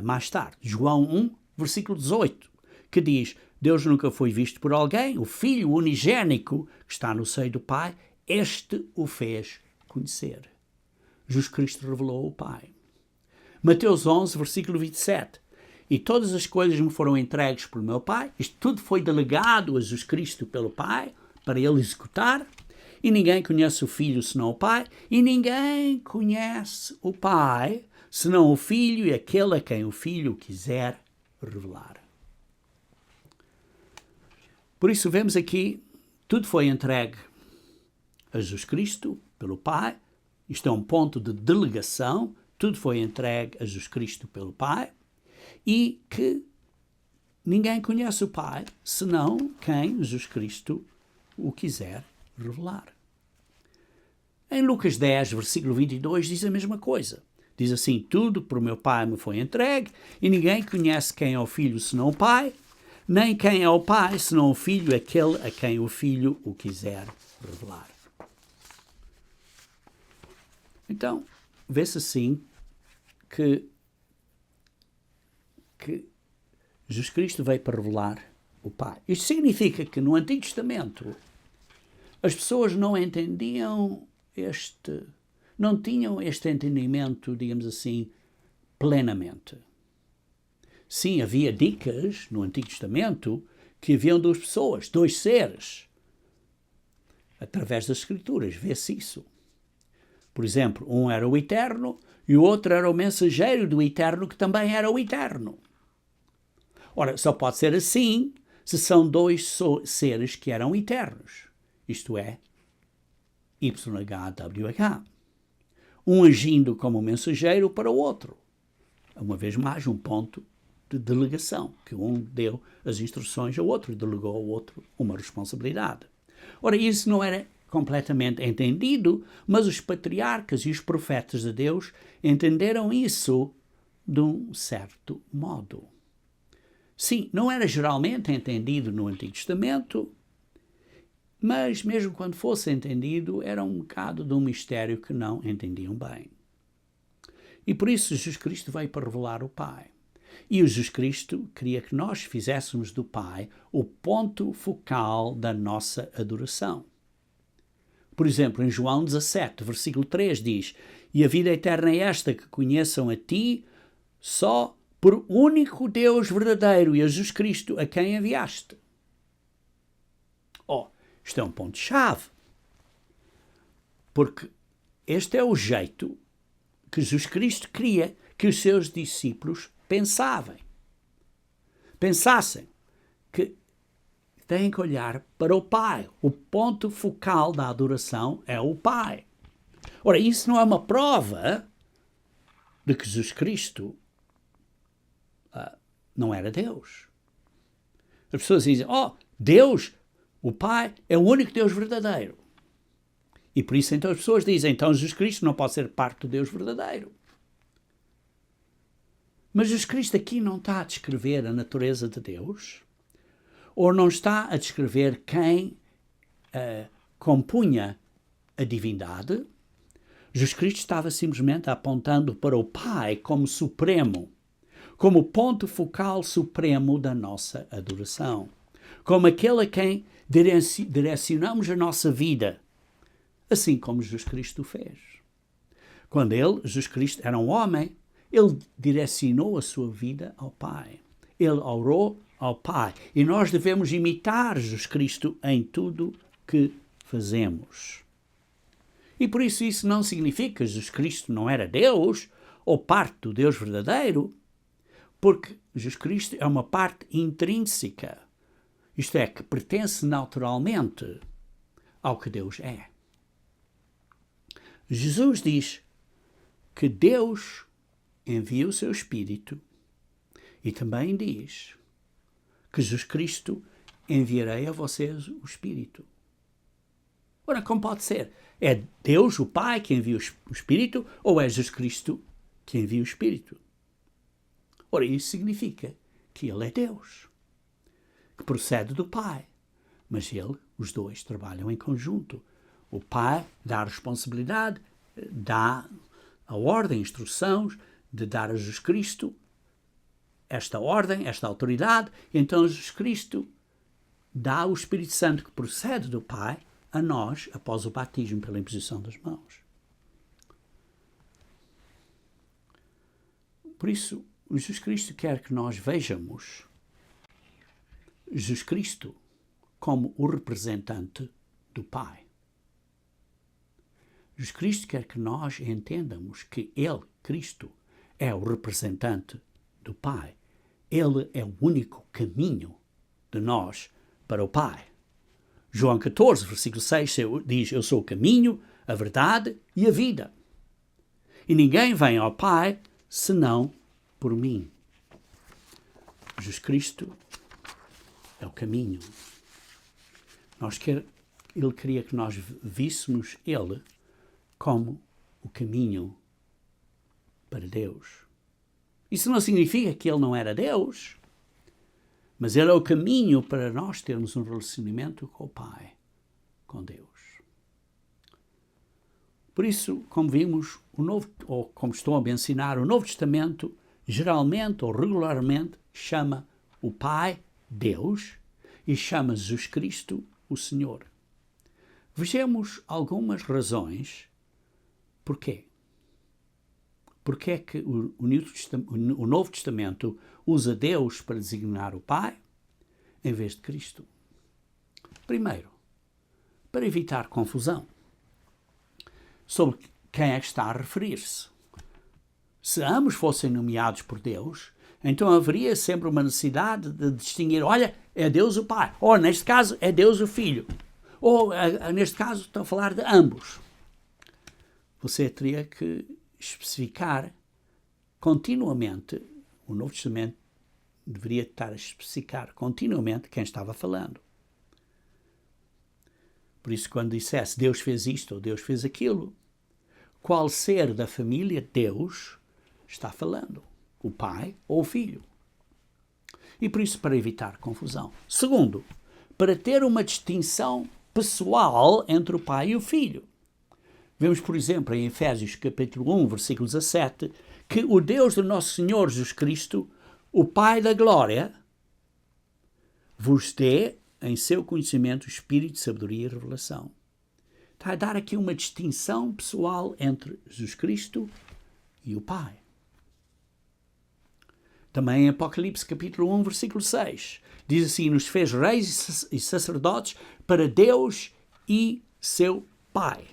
mais tarde. João 1, versículo 18, que diz: Deus nunca foi visto por alguém, o Filho unigênico que está no seio do Pai, este o fez conhecer. Jesus Cristo revelou o Pai. Mateus 11, versículo 27. E todas as coisas me foram entregues pelo meu Pai. Isto tudo foi delegado a Jesus Cristo pelo Pai, para Ele executar. E ninguém conhece o Filho senão o Pai. E ninguém conhece o Pai senão o Filho e aquele a quem o Filho quiser revelar. Por isso vemos aqui, tudo foi entregue a Jesus Cristo pelo Pai. Isto é um ponto de delegação. Tudo foi entregue a Jesus Cristo pelo Pai. E que ninguém conhece o Pai senão quem Jesus Cristo o quiser revelar. Em Lucas 10, versículo 22, diz a mesma coisa. Diz assim: tudo por meu Pai me foi entregue, e ninguém conhece quem é o Filho senão o Pai, nem quem é o Pai senão o Filho, aquele a quem o Filho o quiser revelar. Então, vê-se assim que Jesus Cristo veio para revelar o Pai. Isto significa que no Antigo Testamento as pessoas não entendiam não tinham este entendimento, digamos assim, plenamente. Sim, havia dicas no Antigo Testamento que haviam duas pessoas, dois seres. Através das Escrituras, vê-se isso. Por exemplo, um era o Eterno e o outro era o mensageiro do Eterno, que também era o Eterno. Ora, só pode ser assim se são dois seres que eram eternos. Isto é, YHWH. um agindo como mensageiro para o outro. Uma vez mais, um ponto de delegação, que um deu as instruções ao outro e delegou ao outro uma responsabilidade. Ora, isso não era completamente entendido, mas os patriarcas e os profetas de Deus entenderam isso de um certo modo. Sim, não era geralmente entendido no Antigo Testamento, mas mesmo quando fosse entendido, era um bocado de um mistério que não entendiam bem. E por isso Jesus Cristo veio para revelar o Pai. E o Jesus Cristo queria que nós fizéssemos do Pai o ponto focal da nossa adoração. Por exemplo, em João 17, versículo 3 diz: "E a vida eterna é esta, que conheçam a Ti, só por único Deus verdadeiro, e a Jesus Cristo, a quem enviaste." Isto é um ponto-chave, porque este é o jeito que Jesus Cristo queria que os seus discípulos pensassem que têm que olhar para o Pai. O ponto focal da adoração é o Pai. Ora, isso não é uma prova de que Jesus Cristo não era Deus. As pessoas dizem: Deus, o Pai, é o único Deus verdadeiro. E por isso então as pessoas dizem: então Jesus Cristo não pode ser parte do Deus verdadeiro. Mas Jesus Cristo aqui não está a descrever a natureza de Deus, ou não está a descrever quem compunha a divindade. Jesus Cristo estava simplesmente apontando para o Pai como supremo, como ponto focal supremo da nossa adoração, como aquele a quem direcionamos a nossa vida, assim como Jesus Cristo fez. Quando Jesus Cristo, era um homem, ele direcionou a sua vida ao Pai. Ele orou ao Pai. E nós devemos imitar Jesus Cristo em tudo que fazemos. E por isso não significa que Jesus Cristo não era Deus ou parte do Deus verdadeiro, porque Jesus Cristo é uma parte intrínseca, isto é, que pertence naturalmente ao que Deus é. Jesus diz que Deus envia o seu Espírito e também diz que Jesus Cristo enviarei a vocês o Espírito. Ora, como pode ser? É Deus, o Pai, que envia o Espírito, ou é Jesus Cristo que envia o Espírito? Ora, isso significa que Ele é Deus, que procede do Pai, mas os dois trabalham em conjunto. O Pai dá a responsabilidade, dá a ordem, instruções de dar a Jesus Cristo esta ordem, esta autoridade, e então Jesus Cristo dá o Espírito Santo que procede do Pai a nós após o batismo pela imposição das mãos. Por isso, Jesus Cristo quer que nós vejamos Jesus Cristo como o representante do Pai. Jesus Cristo quer que nós entendamos que Ele, Cristo, é o representante do Pai. Ele é o único caminho de nós para o Pai. João 14, versículo 6 diz: "Eu sou o caminho, a verdade e a vida. E ninguém vem ao Pai senão por mim." Jesus Cristo é o caminho. Ele queria que nós víssemos Ele como o caminho para Deus. Isso não significa que Ele não era Deus, mas Ele é o caminho para nós termos um relacionamento com o Pai, com Deus. Por isso, como vimos, ou como estou a mencionar, o Novo Testamento geralmente ou regularmente chama o Pai Deus e chama Jesus Cristo o Senhor. Vejamos algumas razões porquê. Porquê é que o Novo Testamento usa Deus para designar o Pai em vez de Cristo? Primeiro, para evitar confusão sobre quem é que está a referir-se. Se ambos fossem nomeados por Deus, então haveria sempre uma necessidade de distinguir: olha, é Deus o Pai, ou neste caso é Deus o Filho, ou neste caso estou a falar de ambos. você teria que especificar continuamente, o Novo Testamento deveria estar a especificar continuamente quem estava falando. Por isso, quando dissesse Deus fez isto ou Deus fez aquilo, qual ser da família Deus está falando? O pai ou o filho? E por isso, para evitar confusão. Segundo, para ter uma distinção pessoal entre o pai e o filho. Vemos, por exemplo, em Efésios capítulo 1, versículo 17, que o Deus do nosso Senhor Jesus Cristo, o Pai da Glória, vos dê em seu conhecimento o espírito de sabedoria e revelação. Está a dar aqui uma distinção pessoal entre Jesus Cristo e o Pai. Também em Apocalipse capítulo 1, versículo 6, diz assim, nos fez reis e sacerdotes para Deus e seu Pai.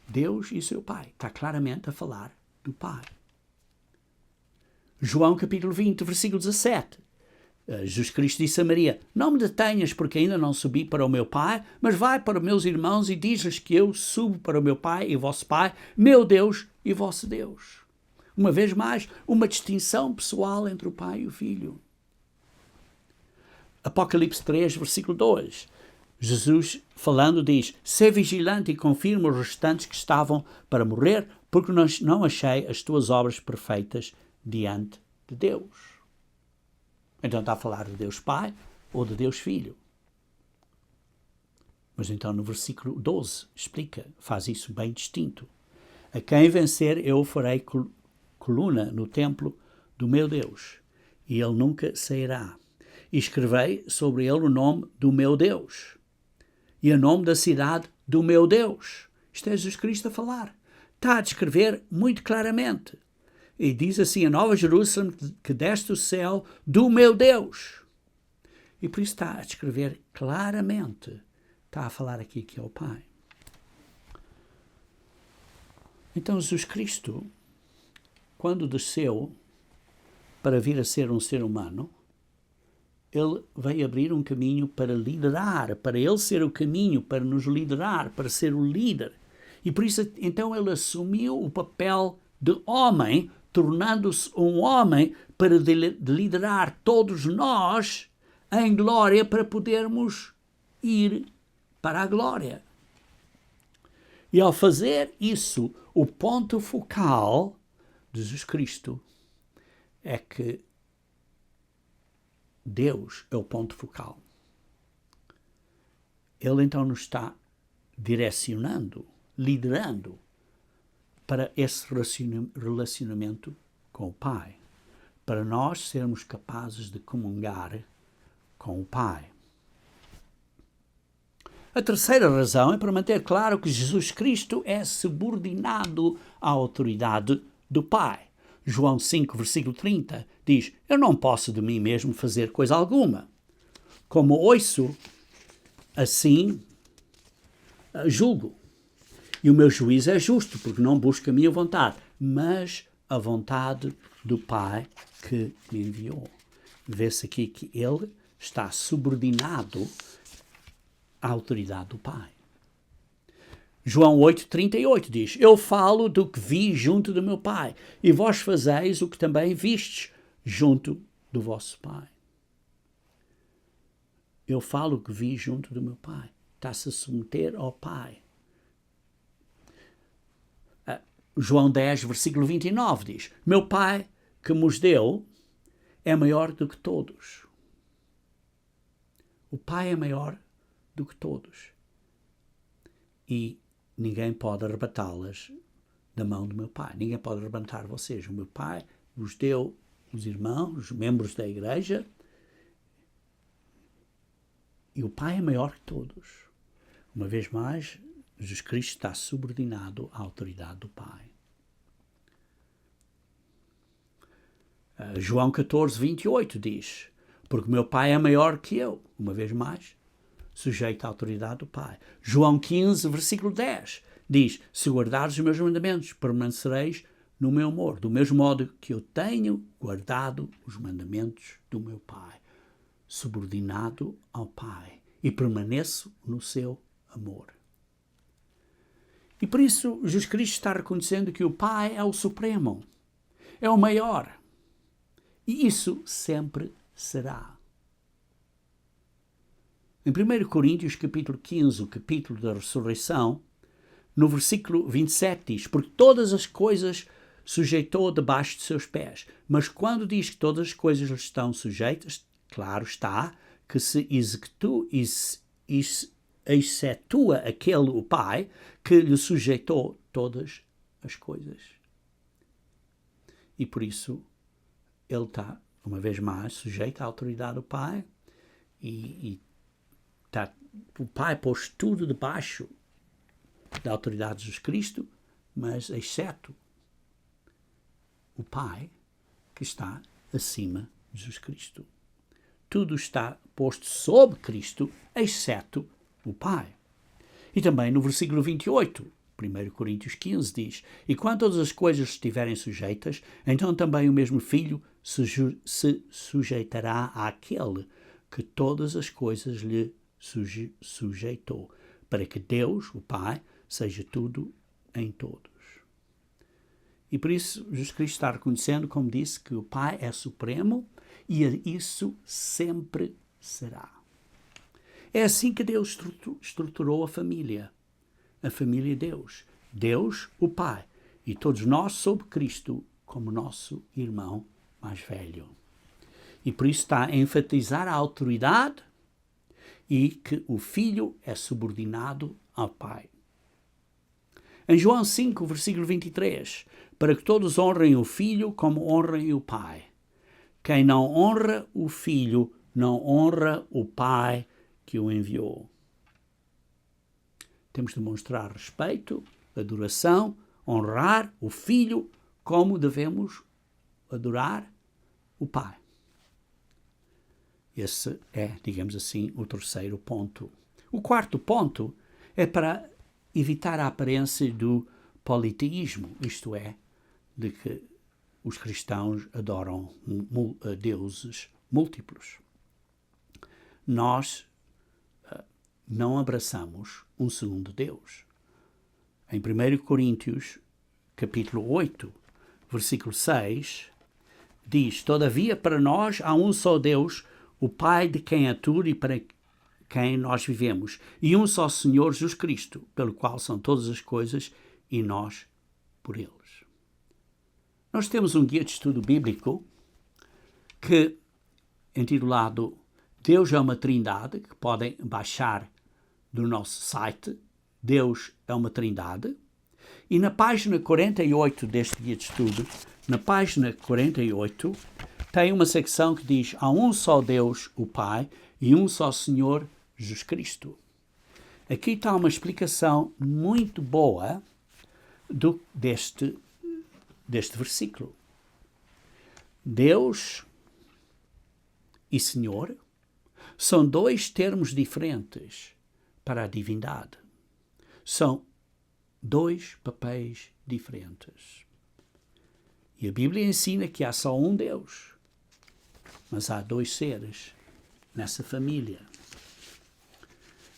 Deus e seu Pai. Está claramente a falar do Pai. João capítulo 20, versículo 17. Jesus Cristo disse a Maria, não me detenhas porque ainda não subi para o meu Pai, mas vai para os meus irmãos e diz-lhes que eu subo para o meu Pai e vosso Pai, meu Deus e vosso Deus. Uma vez mais, uma distinção pessoal entre o Pai e o Filho. Apocalipse 3, versículo 2. Jesus, falando, diz, sê vigilante e confirma os restantes que estavam para morrer, porque não achei as tuas obras perfeitas diante de Deus. Então está a falar de Deus Pai ou de Deus Filho. Mas então no versículo 12 explica, faz isso bem distinto. A quem vencer eu farei coluna no templo do meu Deus, e ele nunca sairá. E escrevei sobre ele o nome do meu Deus, e o nome da cidade do meu Deus. Isto é Jesus Cristo a falar. Está a descrever muito claramente. E diz assim, a Nova Jerusalém que desce do céu do meu Deus. E por isso está a descrever claramente. Está a falar aqui que é o Pai. Então Jesus Cristo, quando desceu para vir a ser um ser humano, ele veio abrir um caminho para liderar, para ele ser o caminho, para nos liderar, para ser o líder. E por isso, então, ele assumiu o papel de homem, tornando-se um homem para liderar todos nós em glória para podermos ir para a glória. E ao fazer isso, o ponto focal de Jesus Cristo é que Deus é o ponto focal. Ele então nos está direcionando, liderando para esse relacionamento com o Pai, para nós sermos capazes de comungar com o Pai. A terceira razão é para manter claro que Jesus Cristo é subordinado à autoridade do Pai. João 5, versículo 30, diz, eu não posso de mim mesmo fazer coisa alguma. Como ouço, assim julgo. E o meu juízo é justo, porque não busco a minha vontade, mas a vontade do Pai que me enviou. Vê-se aqui que ele está subordinado à autoridade do Pai. João 8,38 diz, eu falo do que vi junto do meu Pai, e vós fazeis o que também vistes junto do vosso Pai. Eu falo o que vi junto do meu Pai. Está-se a submeter ao Pai. João 10, versículo 29 diz, meu Pai que nos deu é maior do que todos. O Pai é maior do que todos. E ninguém pode arrebatá-las da mão do meu Pai. Ninguém pode arrebatar vocês. O meu Pai vos deu os irmãos, os membros da igreja. E o Pai é maior que todos. Uma vez mais, Jesus Cristo está subordinado à autoridade do Pai. João 14, 28 diz, porque o meu Pai é maior que eu. Uma vez mais, sujeito à autoridade do Pai. João 15, versículo 10, diz, se guardares os meus mandamentos, permanecereis no meu amor, do mesmo modo que eu tenho guardado os mandamentos do meu Pai, subordinado ao Pai, e permaneço no seu amor. E por isso Jesus Cristo está reconhecendo que o Pai é o Supremo, é o maior. E isso sempre será. Em 1 Coríntios, capítulo 15, o capítulo da ressurreição, no versículo 27 diz: porque todas as coisas sujeitou debaixo de seus pés. Mas quando diz que todas as coisas lhe estão sujeitas, claro está que se excetua aquele, o Pai, que lhe sujeitou todas as coisas. E por isso ele está, uma vez mais, sujeito à autoridade do Pai e está o Pai pôs tudo debaixo da autoridade de Jesus Cristo, mas exceto o Pai que está acima de Jesus Cristo. Tudo está posto sob Cristo, exceto o Pai. E também no versículo 28, 1 Coríntios 15 diz: e quando todas as coisas estiverem sujeitas, então também o mesmo Filho se sujeitará àquele que todas as coisas lhe sujeitou, para que Deus, o Pai, seja tudo em todos. E por isso Jesus Cristo está reconhecendo, como disse, que o Pai é supremo e isso sempre será. É assim que Deus estruturou a família Deus. Deus, o Pai, e todos nós sob Cristo como nosso irmão mais velho. E por isso está a enfatizar a autoridade e que o Filho é subordinado ao Pai. Em João 5, versículo 23, para que todos honrem o Filho como honrem o Pai. Quem não honra o Filho, não honra o Pai que o enviou. Temos de mostrar respeito, adoração, honrar o Filho como devemos adorar o Pai. Esse é, digamos assim, o terceiro ponto. O quarto ponto é para evitar a aparência do politeísmo, isto é, de que os cristãos adoram deuses múltiplos. Nós não abraçamos um segundo Deus. Em 1 Coríntios, capítulo 8, versículo 6, diz: todavia para nós há um só Deus, o Pai de quem é tudo e para quem nós vivemos, e um só Senhor Jesus Cristo, pelo qual são todas as coisas e nós por eles. Nós temos um guia de estudo bíblico que, intitulado Deus é uma Trindade, que podem baixar do nosso site, Deus é uma Trindade, e na página 48 deste guia de estudo, na página 48, tem uma secção que diz: há um só Deus, o Pai, e um só Senhor, Jesus Cristo. Aqui está uma explicação muito boa deste versículo. Deus e Senhor são dois termos diferentes para a divindade. São dois papéis diferentes. E a Bíblia ensina que há só um Deus, mas há dois seres nessa família.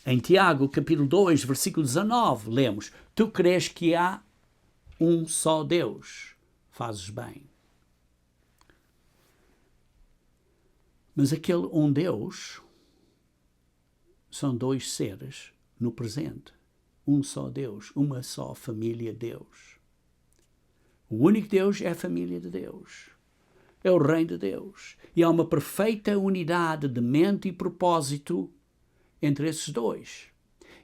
Em Tiago, capítulo 2, versículo 19, lemos: tu crês que há um só Deus, fazes bem. Mas aquele um Deus são dois seres no presente. Um só Deus, uma só família Deus. O único Deus é a família de Deus. É o reino de Deus. E há uma perfeita unidade de mente e propósito entre esses dois.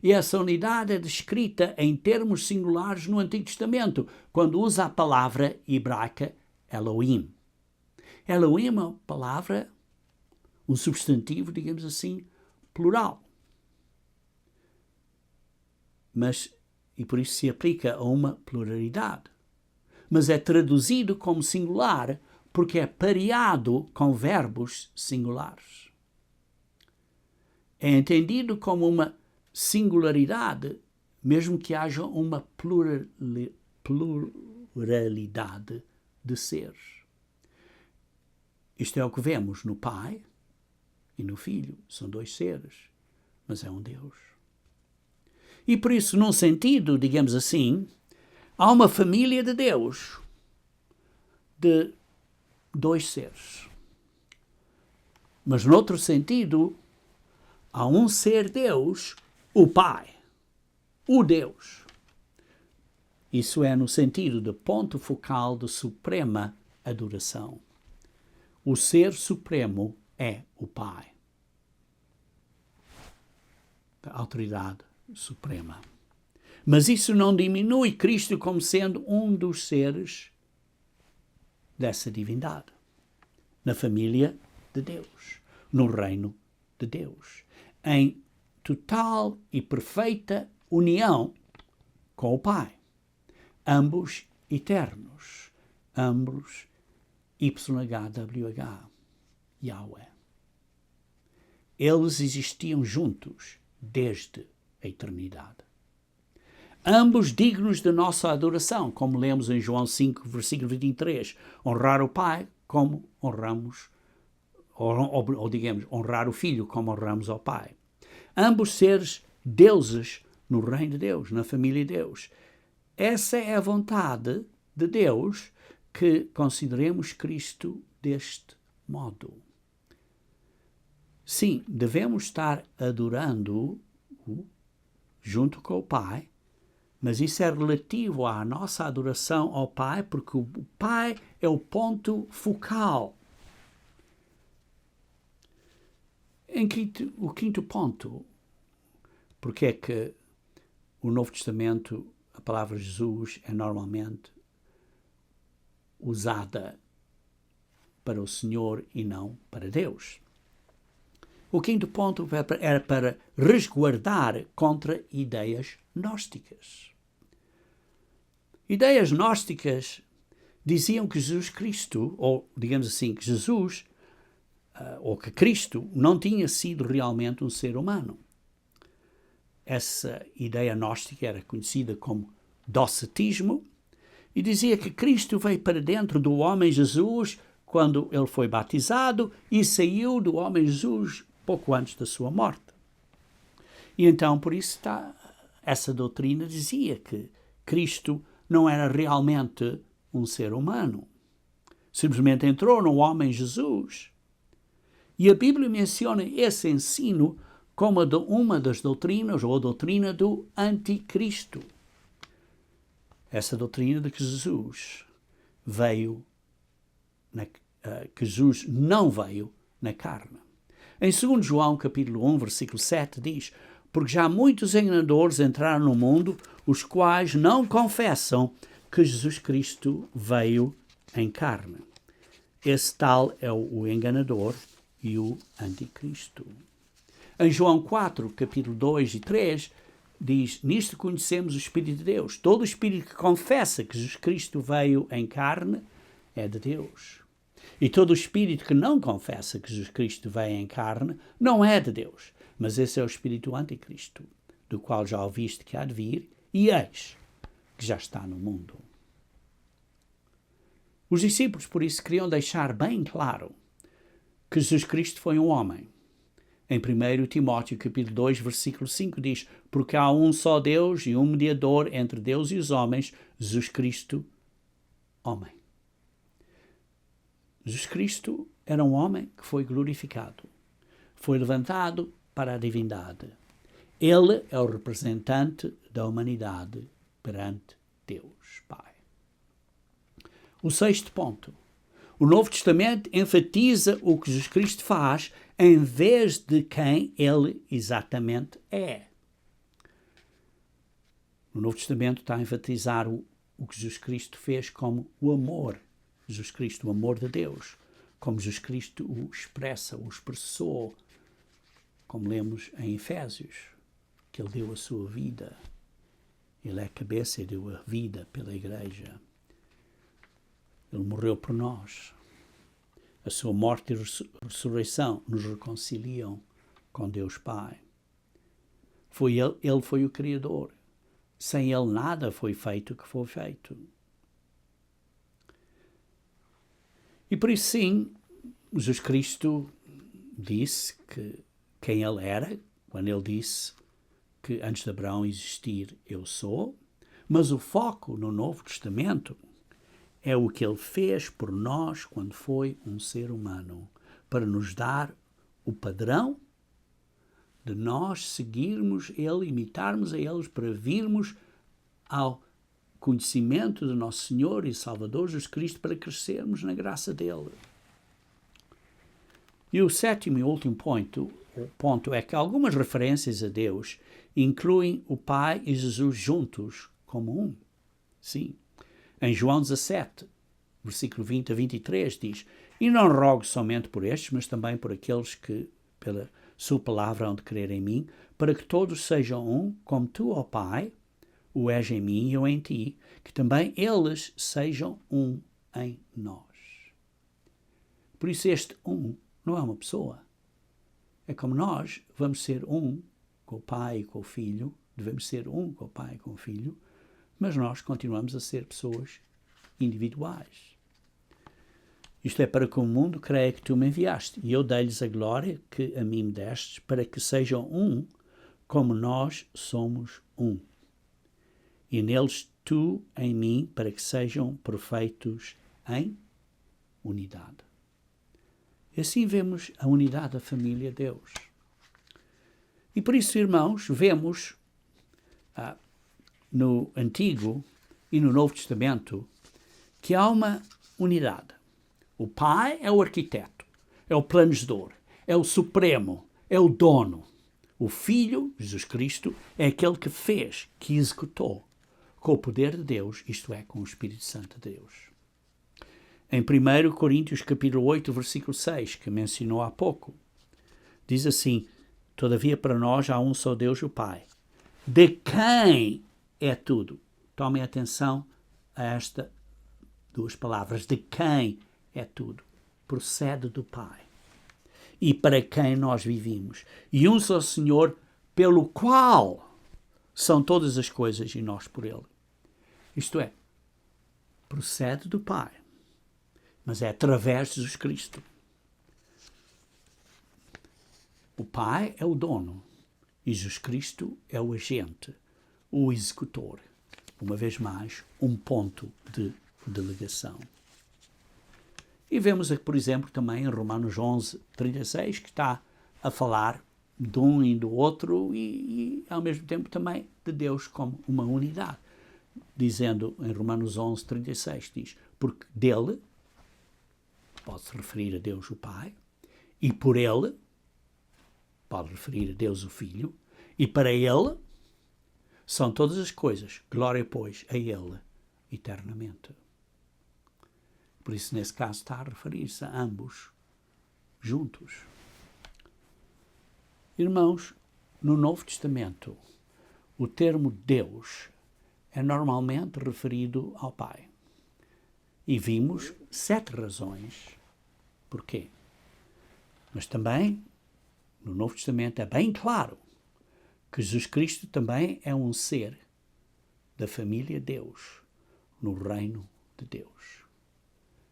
E essa unidade é descrita em termos singulares no Antigo Testamento, quando usa a palavra hebraica Elohim. Elohim é uma palavra, um substantivo, digamos assim, plural. E por isso se aplica a uma pluralidade. Mas é traduzido como singular porque é pareado com verbos singulares. É entendido como uma singularidade, mesmo que haja uma pluralidade de seres. Isto é o que vemos no Pai e no Filho. São dois seres, mas é um Deus. E por isso, num sentido, digamos assim, há uma família de Deus de dois seres. Mas, noutro sentido, há um ser Deus, o Pai, o Deus. Isso é no sentido de ponto focal de suprema adoração. O ser supremo é o Pai. A autoridade suprema. Mas isso não diminui Cristo como sendo um dos seres dessa divindade. Na família de Deus. No reino de Deus. Em total e perfeita união com o Pai. Ambos eternos. Ambos YHWH. Yahweh. Eles existiam juntos desde a eternidade. Ambos dignos de nossa adoração, como lemos em João 5, versículo 23. Honrar o Pai como honramos, ou digamos, honrar o Filho como honramos ao Pai. Ambos seres deuses no reino de Deus, na família de Deus. Essa é a vontade de Deus, que consideremos Cristo deste modo. Sim, devemos estar adorando-o junto com o Pai, mas isso é relativo à nossa adoração ao Pai, porque o Pai é o ponto focal. O quinto ponto, porque é que o Novo Testamento, a palavra Jesus, é normalmente usada para o Senhor e não para Deus. O quinto ponto era para resguardar contra ideias gnósticas. Ideias gnósticas diziam que Jesus Cristo, ou digamos assim, que Jesus, ou que Cristo não tinha sido realmente um ser humano. Essa ideia gnóstica era conhecida como docetismo e dizia que Cristo veio para dentro do homem Jesus quando ele foi batizado e saiu do homem Jesus pouco antes da sua morte. E então, por isso, essa doutrina dizia que Cristo não era realmente um ser humano. Simplesmente entrou no homem Jesus. E a Bíblia menciona esse ensino como uma das doutrinas, ou a doutrina do anticristo. Essa doutrina de que Jesus que Jesus não veio na carne. Em 2 João, capítulo 1, versículo 7, diz: porque já muitos enganadores entraram no mundo, os quais não confessam que Jesus Cristo veio em carne. Esse tal é o enganador e o anticristo. Em João 4, capítulo 2 e 3, diz: nisto conhecemos o Espírito de Deus. Todo Espírito que confessa que Jesus Cristo veio em carne é de Deus. E todo Espírito que não confessa que Jesus Cristo veio em carne não é de Deus. Mas esse é o Espírito anticristo, do qual já ouviste que há de vir, e eis que já está no mundo. Os discípulos, por isso, queriam deixar bem claro que Jesus Cristo foi um homem. Em 1 Timóteo, capítulo 2, versículo 5, diz: porque há um só Deus e um mediador entre Deus e os homens, Jesus Cristo, homem. Jesus Cristo era um homem que foi glorificado. Foi levantado para a divindade. Ele é o representante da humanidade perante Deus, Pai. O sexto ponto. O Novo Testamento enfatiza o que Jesus Cristo faz em vez de quem ele exatamente é. O Novo Testamento está a enfatizar o que Jesus Cristo fez como o amor. Jesus Cristo, o amor de Deus. Como Jesus Cristo o expressa, o expressou, como lemos em Efésios, que ele deu a sua vida. Ele é a cabeça e deu a vida pela igreja. Ele morreu por nós. A sua morte e ressurreição nos reconciliam com Deus Pai. Ele foi o Criador. Sem ele nada foi feito o que foi feito. E por isso sim, Jesus Cristo disse que quem ele era, quando ele disse que antes de Abraão existir, eu sou, mas o foco no Novo Testamento é o que ele fez por nós quando foi um ser humano, para nos dar o padrão de nós seguirmos ele, imitarmos a eles, para virmos ao conhecimento do nosso Senhor e Salvador Jesus Cristo, para crescermos na graça dele. E o sétimo e último ponto é que algumas referências a Deus incluem o Pai e Jesus juntos como um. Sim. Em João 17, versículo 20 a 23, diz: E não rogo somente por estes, mas também por aqueles que, pela sua palavra, hão de crer em mim, para que todos sejam um, como tu, ó Pai, o és em mim e eu em ti, que também eles sejam um em nós. Por isso este um não é uma pessoa. É como nós vamos ser um com o Pai e com o Filho, devemos ser um com o Pai e com o Filho, mas nós continuamos a ser pessoas individuais. Isto é para que o mundo creia que tu me enviaste, e eu dei-lhes a glória que a mim me destes, para que sejam um, como nós somos um. E neles tu em mim, para que sejam perfeitos em unidade. E assim vemos a unidade da família de Deus. E por isso, irmãos, vemos no Antigo e no Novo Testamento que há uma unidade. O Pai é o arquiteto, é o planejador, é o supremo, é o dono. O Filho, Jesus Cristo, é aquele que fez, que executou, com o poder de Deus, isto é, com o Espírito Santo de Deus. Em 1 Coríntios capítulo 8, versículo 6, que mencionou há pouco, diz assim: Todavia para nós há um só Deus, o Pai, de quem é tudo. Tomem atenção a estas duas palavras, de quem é tudo. Procede do Pai. E para quem nós vivemos. E um só Senhor, pelo qual são todas as coisas e nós por Ele. Isto é, procede do Pai, mas é através de Jesus Cristo. O Pai é o dono e Jesus Cristo é o agente, o executor. Uma vez mais, um ponto de delegação. E vemos, por exemplo, também em Romanos 11, 36, que está a falar de um e do outro e ao mesmo tempo também de Deus como uma unidade. Dizendo em Romanos 11, 36, diz: Porque dele, pode-se referir a Deus o Pai, e por ele, pode referir a Deus o Filho, e para ele são todas as coisas. Glória, pois, a ele eternamente. Por isso, nesse caso, está a referir-se a ambos juntos. Irmãos, no Novo Testamento, o termo Deus é normalmente referido ao Pai. E vimos 7 razões porquê. Mas também, no Novo Testamento, é bem claro que Jesus Cristo também é um ser da família de Deus, no reino de Deus.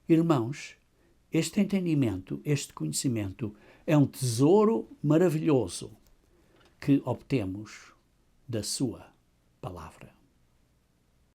Irmãos, este entendimento, este conhecimento é um tesouro maravilhoso que obtemos da sua palavra.